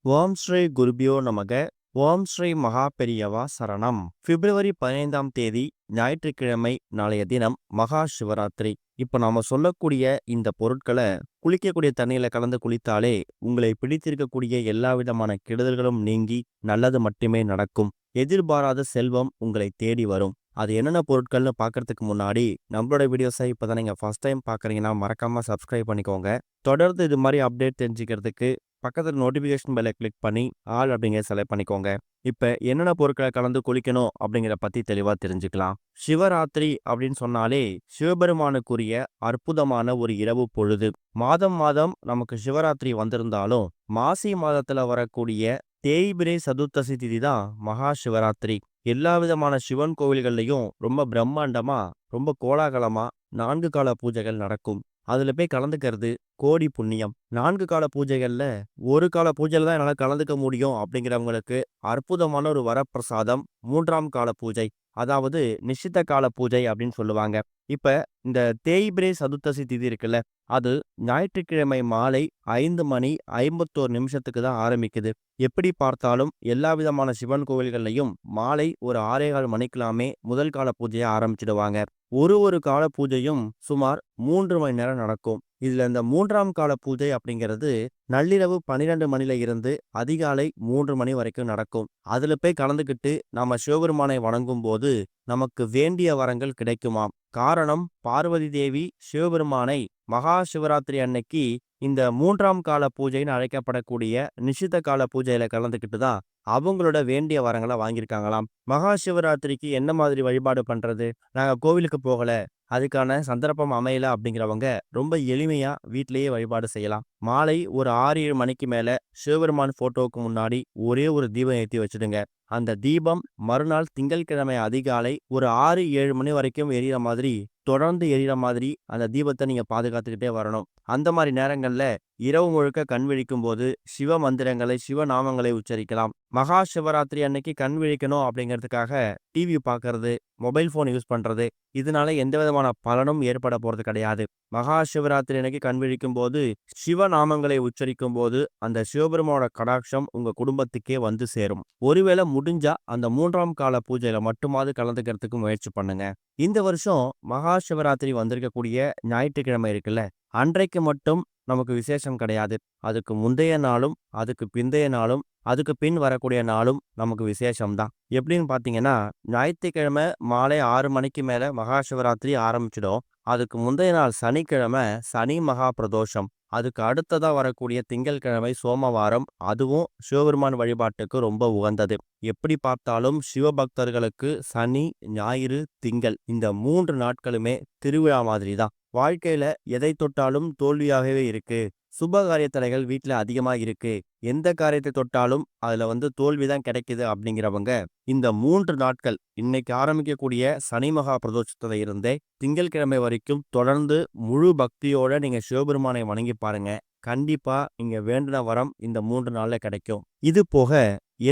ஓம் ஸ்ரீ குருபியோ நமக. ஓம் ஸ்ரீ மகா பெரியவா சரணம். பிப்ரவரி 15ஆம் தேதி ஞாயிற்றுக்கிழமை, நாளைய தினம் மகா சிவராத்திரி. இப்போ நாம சொல்லக்கூடிய இந்த பொருட்களை குளிக்கக்கூடிய தண்ணியில கலந்து குளித்தாலே உங்களை பிடித்திருக்கக்கூடிய எல்லா விதமான கெடுதல்களும் நீங்கி நல்லது மட்டுமே நடக்கும். எதிர்பாராத செல்வம் உங்களை தேடி வரும். அது என்னென்ன பொருட்கள்னு பார்க்கறதுக்கு முன்னாடி நம்மளோட வீடியோஸை இப்போதான் நீங்கள் ஃபர்ஸ்ட் டைம் பார்க்குறீங்கன்னா மறக்காம சப்ஸ்கிரைப் பண்ணிக்கோங்க. தொடர்ந்து இது மாதிரி அப்டேட் தெரிஞ்சுக்கிறதுக்கு பக்கத்தில் நோட்டிஃபிகேஷன் பெல்லை கிளிக் பண்ணி ஆல் அப்படிங்கிற செலக்ட் பண்ணிக்கோங்க. இப்போ என்னென்ன பொருட்களை கலந்து குளிக்கணும் அப்படிங்கிற பற்றி தெளிவாக தெரிஞ்சுக்கலாம். சிவராத்திரி அப்படின்னு சொன்னாலே சிவபெருமானுக்குரிய அற்புதமான ஒரு இரவு பொழுது. மாதம் மாதம் நமக்கு சிவராத்திரி வந்திருந்தாலும் மாசி மாதத்துல வரக்கூடிய தேய்பிரை சதுர்த்தசி திதி தான் மகா சிவராத்திரி. எல்லா விதமான சிவன் கோவில்கள்லையும் ரொம்ப பிரம்மாண்டமா, ரொம்ப கோலாகலமா 4 கால பூஜைகள் நடக்கும். அதுல போய் கலந்துக்கிறது கோடி புண்ணியம். 4 கால பூஜைகள்ல ஒரு கால பூஜையில தான் என்னால கலந்துக்க முடியும் அப்படிங்கிறவங்களுக்கு அற்புதமான ஒரு வரப்பிரசாதம் 3ஆம் கால பூஜை. அதாவது நிஷித்த கால பூஜை அப்படின்னு சொல்லுவாங்க. இப்ப இந்த தேய்பிரை சதுர்த்தசி திதி இருக்குல்ல, அது ஞாயிற்றுக்கிழமை மாலை 5:51 தான் ஆரம்பிக்குது. எப்படி பார்த்தாலும் எல்லா விதமான சிவன் கோவில்கள்லையும் மாலை ஒரு 6:15 மணிக்கெல்லாமே முதல் கால பூஜையை ஆரம்பிச்சிடுவாங்க. ஒரு கால பூஜையும் சுமார் 3 மணி நேரம் நடக்கும். இதுல இந்த 3ஆம் கால பூஜை அப்படிங்கிறது நள்ளிரவு 12 மணில இருந்து அதிகாலை 3 மணி வரைக்கும் நடக்கும். அதுல போய் கலந்துக்கிட்டு நாம சிவபெருமானை வணங்கும் போது நமக்கு வேண்டிய வரங்கள் கிடைக்குமாம். காரணம், பார்வதி தேவி சிவபெருமானை மகா சிவராத்திரி அன்னைக்கு இந்த 3ஆம் கால பூஜைன்னு அழைக்கப்படக்கூடிய நிஷித்த கால பூஜையில கலந்துக்கிட்டு தான் அவங்களோட வேண்டிய வரங்களை வாங்கியிருக்காங்களாம். மகா சிவராத்திரிக்கு என்ன மாதிரி வழிபாடு பண்றது? நாங்க கோவிலுக்கு போகல, அதுக்கான சந்தர்ப்பம் அமையல அப்படிங்கிறவங்க ரொம்ப எளிமையா வீட்டிலேயே வழிபாடு செய்யலாம். மாலை ஒரு 6-7 மணிக்கு மேல சிவபெருமான் போட்டோவுக்கு முன்னாடி ஒரே ஒரு தீபம் ஏற்றி வச்சிடுங்க. அந்த தீபம் மறுநாள் திங்கட்கிழமை அதிகாலை ஒரு 6-7 மணி வரைக்கும் எரியிற மாதிரி, தொடர்ந்து எரியிற மாதிரி அந்த தீபத்தை நீங்க பாதுகாத்துக்கிட்டே வரணும். அந்த மாதிரி நேரங்கள்ல இரவு முழுக்க கண் விழிக்கும் போது சிவ மந்திரங்களை, சிவநாமங்களை உச்சரிக்கலாம். மகா சிவராத்திரி அன்னைக்கு கண் விழிக்கணும் அப்படிங்கிறதுக்காக டிவி பார்க்கறது, மொபைல் போன் யூஸ் பண்றது, இதனால எந்த விதமான பலனும் ஏற்பட போறது கிடையாது. மகா சிவராத்திரி அன்னைக்கு கண் விழிக்கும் போது சிவநாமங்களை உச்சரிக்கும் போது அந்த சிவபெருமானோட கடாட்சம் உங்க குடும்பத்துக்கே வந்து சேரும். ஒருவேளை முடிஞ்சா அந்த 3ஆம் கால பூஜையில மட்டுமாவது கலந்துக்கிறதுக்கு முயற்சி பண்ணுங்க. இந்த வருஷம் மகா சிவராத்திரி வந்திருக்கக்கூடிய ஞாயிற்றுக்கிழமை இருக்குல்ல, அன்றைக்கு மட்டும் நமக்கு விசேஷம் கிடையாது. அதுக்கு முந்தைய நாளும், அதுக்கு பிந்தைய நாளும், அதுக்கு பின் வரக்கூடிய நாளும் நமக்கு விசேஷம்தான். எப்படின்னு பார்த்தீங்கன்னா, ஞாயிற்றுக்கிழமை மாலை 6 மணிக்கு மேல மகா சிவராத்திரி ஆரம்பிச்சிடும். அதுக்கு முந்தைய நாள் சனிக்கிழமை சனி மகா பிரதோஷம். அதுக்கு அடுத்ததா வரக்கூடிய திங்கட்கிழமை சோமவாரம். அதுவும் சிவபெருமான் வழிபாட்டுக்கு ரொம்ப உகந்தது. எப்படி பார்த்தாலும் சிவபக்தர்களுக்கு சனி, ஞாயிறு, திங்கள் இந்த 3 நாட்களுமே திருவிழா மாதிரி தான். வாழ்க்கையில எதை தொட்டாலும் தோல்வியாகவே இருக்கு. சுப காரிய தடைகள் வீட்டுல அதிகமா இருக்கு. எந்த காரியத்தை தொட்டாலும் அதுல தோல்விதான் கிடைக்குது அப்படிங்கிறவங்க இந்த 3 நாட்கள் இன்னைக்கு ஆரம்பிக்கக்கூடிய சனி மகா பிரதோஷத்துல இருந்தே திங்கட்கிழமை வரைக்கும் தொடர்ந்து முழு பக்தியோட நீங்க சிவபெருமானை வணங்கி பாருங்க. கண்டிப்பா நீங்க வேண்டின வரம் இந்த 3 நாள்ல கிடைக்கும். இது போக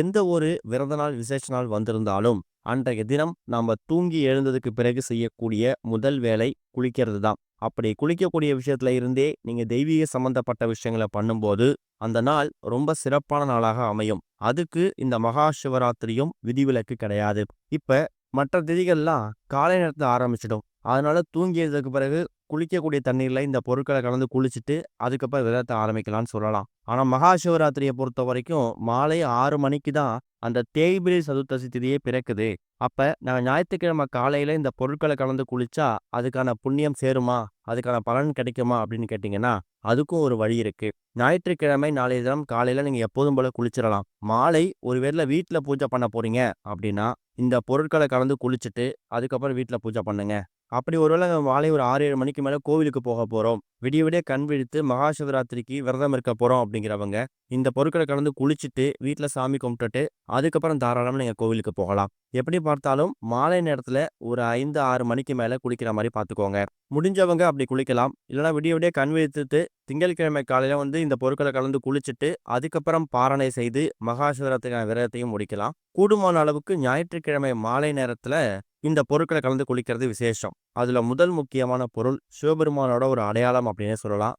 எந்த ஒரு விரத நாள், விசேஷ நாள் வந்திருந்தாலும் அன்றைய தினம் நாம தூங்கி எழுந்ததுக்கு பிறகு செய்யக்கூடிய முதல் வேலை குளிக்கிறது தான். அப்படி குளிக்கக்கூடிய விஷயத்துல இருந்தே நீங்க தெய்வீக சம்பந்தப்பட்ட விஷயங்களை பண்ணும்போது அந்த நாள் ரொம்ப சிறப்பான நாளாக அமையும். அதுக்கு இந்த மகா சிவராத்திரியும் விதிவிலக்கு கிடையாது. இப்ப மற்ற திதிகள்லாம் காலை நேரத்துல ஆரம்பிச்சிடும். அதனால தூங்கி எழுந்ததுக்கு பிறகு குளிக்கக்கூடிய தண்ணீர்ல இந்த பொருட்களை கலந்து குளிச்சுட்டு அதுக்கப்புறம் விரதத்தை ஆரம்பிக்கலாம்னு சொல்லலாம். ஆனா மகா சிவராத்திரியை பொறுத்த வரைக்கும் மாலை 6 மணிக்கு தான் அந்த தேய்பிரை சதுர்த்தசி திதியே பிறக்குது. அப்ப நான் ஞாயிற்றுக்கிழமை காலையில இந்த பொருட்களை கலந்து குளிச்சா அதுக்கான புண்ணியம் சேருமா, அதுக்கான பலன் கிடைக்குமா அப்படின்னு கேட்டீங்கன்னா அதுக்கும் ஒரு வழி இருக்கு. ஞாயிற்றுக்கிழமை நாளைய தினம் காலையில நீங்க எப்போதும் போல குளிச்சிடலாம். மாலை ஒருவேளை வீட்டுல பூஜை பண்ண போறீங்க அப்படின்னா இந்த பொருட்களை கலந்து குளிச்சுட்டு அதுக்கப்புறம் வீட்டுல பூஜை பண்ணுங்க. அப்படி ஒருவேளை மாலை ஒரு 6-7 மணிக்கு மேல கோவிலுக்கு போக போறோம், விடிய விடிய கண் விழித்து மகா சிவராத்திரிக்கு விரதம் இருக்க போறோம் அப்படிங்கிறவங்க இந்த பொருட்களை கலந்து குளிச்சுட்டு வீட்டுல சாமி கும்பிட்டுட்டு அதுக்கப்புறம் தாராளமா நீங்க கோவிலுக்கு போகலாம். எப்படி பார்த்தாலும் மாலை நேரத்துல ஒரு 5-6 மணிக்கு மேல குளிக்கிற மாதிரி பார்த்துக்கோங்க. முடிஞ்சவங்க அப்படி குளிக்கலாம். இல்லைன்னா விடிய விடிய கண் விழித்துட்டு திங்கட்கிழமை காலையில இந்த பொருட்களை கலந்து குளிச்சுட்டு அதுக்கப்புறம் பாரணை செய்து மகா சிவராத்திரிக்கான விரதத்தையும் முடிக்கலாம். கூடுமான அளவுக்கு ஞாயிற்றுக்கிழமை மாலை நேரத்துல இந்த பொருட்களை கலந்து குளிக்கிறது விசேஷம். அதுல முதல் முக்கியமான பொருள் சிவபெருமானோட ஒரு அடையாளம் அப்படின்னே சொல்லலாம்.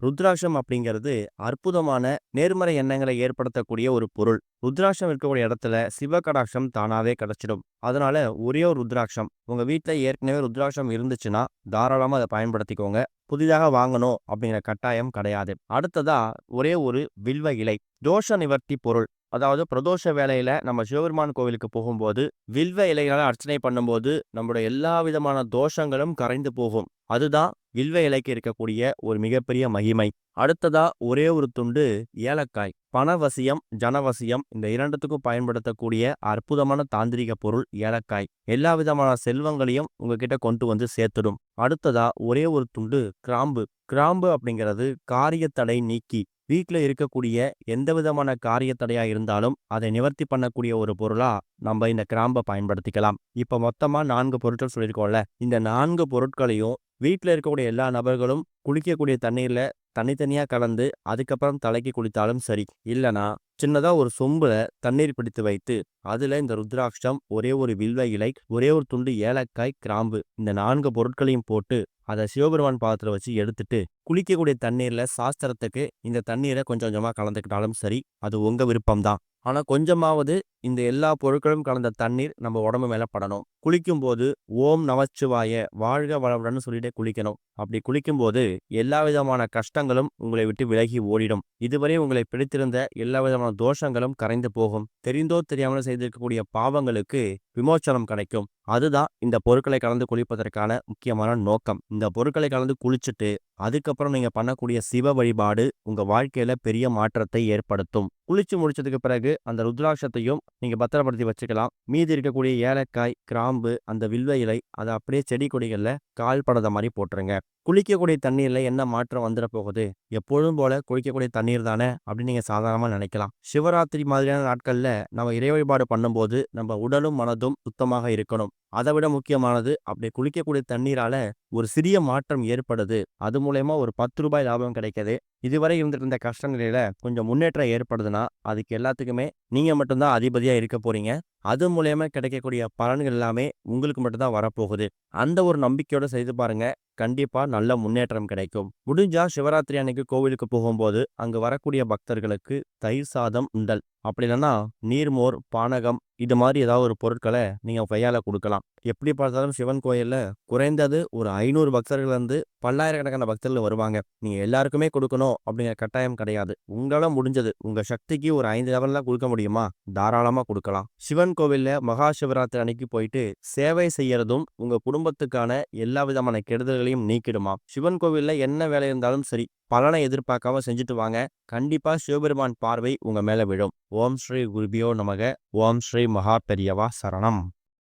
ருத்ராட்சம் அப்படிங்கிறது அற்புதமான நேர்மறை எண்ணங்களை ஏற்படுத்தக்கூடிய ஒரு பொருள். ருத்ராட்சம் இருக்கக்கூடிய இடத்துல சிவ கடாட்சம் தானாவே கிடைச்சிடும். அதனால ஒரே ஒரு ருத்ராட்சம் உங்க வீட்ல ஏற்கனவே ருத்ராட்சம் இருந்துச்சுன்னா தாராளமா அதை பயன்படுத்திக்கோங்க. புதிதாக வாங்கணும் அப்படிங்கிற கட்டாயம் கிடையாது. அடுத்ததா ஒரே ஒரு வில்வ இலை, தோஷ நிவர்த்தி பொருள். அதாவது பிரதோஷ வேளையில நம்ம சிவபெருமான் கோவிலுக்கு போகும்போது வில்வ இலைகளால் அர்ச்சனை பண்ணும்போது நம்மளுடைய எல்லா விதமான தோஷங்களும் கரைந்து போகும். அதுதான் வில்வ இலைக்கு இருக்கக்கூடிய ஒரு மிகப்பெரிய மகிமை. அடுத்ததா ஒரே ஒரு துண்டு ஏலக்காய். பணவசியம், ஜனவசியம் இந்த இரண்டுத்துக்கும் பயன்படுத்தக்கூடிய அற்புதமான தாந்திரிக பொருள் ஏலக்காய். எல்லா விதமான செல்வங்களையும் உங்ககிட்ட கொண்டு வந்து சேர்த்துடும். அடுத்ததா ஒரே ஒரு துண்டு கிராம்பு. கிராம்பு அப்படிங்கிறது காரியத்தடை நீக்கி வீட்டில் இருக்கக்கூடிய எந்த விதமான காரியத்தடையா இருந்தாலும் அதை நிவர்த்தி பண்ணக்கூடிய ஒரு பொருளா நம்ம இந்த கிராம்பை பயன்படுத்திக்கலாம். இப்ப மொத்தமா 4 பொருட்கள் சொல்லியிருக்கோம்ல, இந்த 4 பொருட்களையும் வீட்டில் இருக்கக்கூடிய எல்லா நபர்களும் குளிக்கக்கூடிய தண்ணீர்ல தனித்தனியா கலந்து அதுக்கப்புறம் தலைக்கு குளித்தாலும் சரி, இல்லனா சின்னதா ஒரு சொம்புல தண்ணீர் பிடித்து வைத்து அதுல இந்த ருத்ராட்சம், ஒரே ஒரு வில்வ இலை, ஒரே ஒரு துண்டு ஏலக்காய், கிராம்பு இந்த 4 பொருட்களையும் போட்டு அதை சிவபெருமான் பாதத்துல வச்சு எடுத்துட்டு குளிக்கக்கூடிய தண்ணீர்ல சாஸ்திரத்துக்கு இந்த தண்ணீரை கொஞ்சம் கொஞ்சமா கலந்துக்கிட்டாலும் சரி, அது உங்க விருப்பம்தான். ஆனா கொஞ்சமாவது இந்த எல்லா பொருட்களும் கலந்த தண்ணீர் நம்ம உடம்பு மேல படணும். குளிக்கும்போது ஓம் நமச்சிவாய வாழ்க வளமுடன் சொல்லிட்டே குளிக்கணும். அப்படி குளிக்கும்போது எல்லா விதமான கஷ்டங்களும் உங்களை விட்டு விலகி ஓடிடும். இதுவரை உங்களை பிடித்திருந்த எல்லா விதமான தோஷங்களும் கரைந்து போகும். தெரிந்தோ தெரியாமல் செய்திருக்கக்கூடிய பாவங்களுக்கு விமோச்சனம் கிடைக்கும். அதுதான் இந்த பொருட்களை கலந்து குளிப்பதற்கான முக்கியமான நோக்கம். இந்த பொருட்களை கலந்து குளிச்சுட்டு அதுக்கப்புறம் நீங்க பண்ணக்கூடிய சிவ வழிபாடு உங்க வாழ்க்கையில பெரிய மாற்றத்தை ஏற்படுத்தும். குளிச்சு முடிச்சதுக்கு பிறகு அந்த ருத்ராட்சத்தையும் நீங்க பத்திரப்படுத்தி வச்சுக்கலாம். மீதி இருக்கக்கூடிய ஏலக்காய், கிராம்பு, அந்த வில்வ இலை அதை அப்படியே செடி கொடிகள்ல கால் படாத மாதிரி போட்டுருங்க. குளிக்கக்கூடிய தண்ணீர்ல என்ன மாற்றம் வந்துட போகுது? எப்பொழுதும் போல குளிக்கக்கூடிய தண்ணீர் தானே அப்படின்னு நீங்க சாதாரணமா நினைக்கலாம். சிவராத்திரி மாதிரியான நாட்கள்ல நம்ம இறை வழிபாடு பண்ணும்போது நம்ம உடலும் மனதும் சுத்தமாக இருக்கணும். அதை விட முக்கியமானது, அப்படி குளிக்கக்கூடிய தண்ணீரால ஒரு சிறிய மாற்றம் ஏற்படுது. அது மூலயமா ஒரு 10 ரூபாய் லாபம் கிடைக்குது. இதுவரை இருந்துட்டு இருந்த கஷ்ட நிலையில கொஞ்சம் முன்னேற்றம் ஏற்படுதுன்னா அதுக்கு எல்லாத்துக்குமே நீங்க மட்டும்தான் அதிபதியா இருக்க போறீங்க. அது மூலயமா கிடைக்கக்கூடிய பலன்கள் எல்லாமே உங்களுக்கு மட்டும்தான் வரப்போகுது. அந்த ஒரு நம்பிக்கையோட செய்து பாருங்க. கண்டிப்பா நல்ல முன்னேற்றம் கிடைக்கும். முடிஞ்சா சிவராத்திரி அன்னைக்கு கோவிலுக்கு போகும்போது அங்கு வரக்கூடிய பக்தர்களுக்கு தயிர் சாதம், உண்டல், அப்படி இல்லைன்னா நீர்மோர், பானகம் இது மாதிரி ஏதாவது ஒரு பொருட்களை நீங்க கையால கொடுக்கலாம். எப்படி பார்த்தாலும் சிவன் கோயில்ல குறைந்தது ஒரு 500 பக்தர்கள் இருந்து பல்லாயிரக்கணக்கான பக்தர்கள் வருவாங்க. நீங்க எல்லாருக்குமே கொடுக்கணும் அப்படிங்கிற கட்டாயம் கிடையாது. உங்களால முடிஞ்சது உங்க சக்திக்கு ஒரு 5 லெவல்லாம் கொடுக்க முடியுமா? தாராளமா கொடுக்கலாம். சிவன் கோவில்ல மகா சிவராத்திரி அன்னைக்கு போயிட்டு சேவை செய்யறதும் உங்க குடும்பத்துக்கான எல்லா விதமான கெடுதல்களையும் நீக்கிடுமா. சிவன் கோவில்ல என்ன வேலை இருந்தாலும் சரி, பலனை எதிர்பார்க்காம செஞ்சுட்டு வாங்க. கண்டிப்பா சிவபெருமான் பார்வை உங்க மேல விழும். ஓம் ஸ்ரீ குருபியோ நமக. ஓம் ஸ்ரீ மகா பெரியவா சரணம்.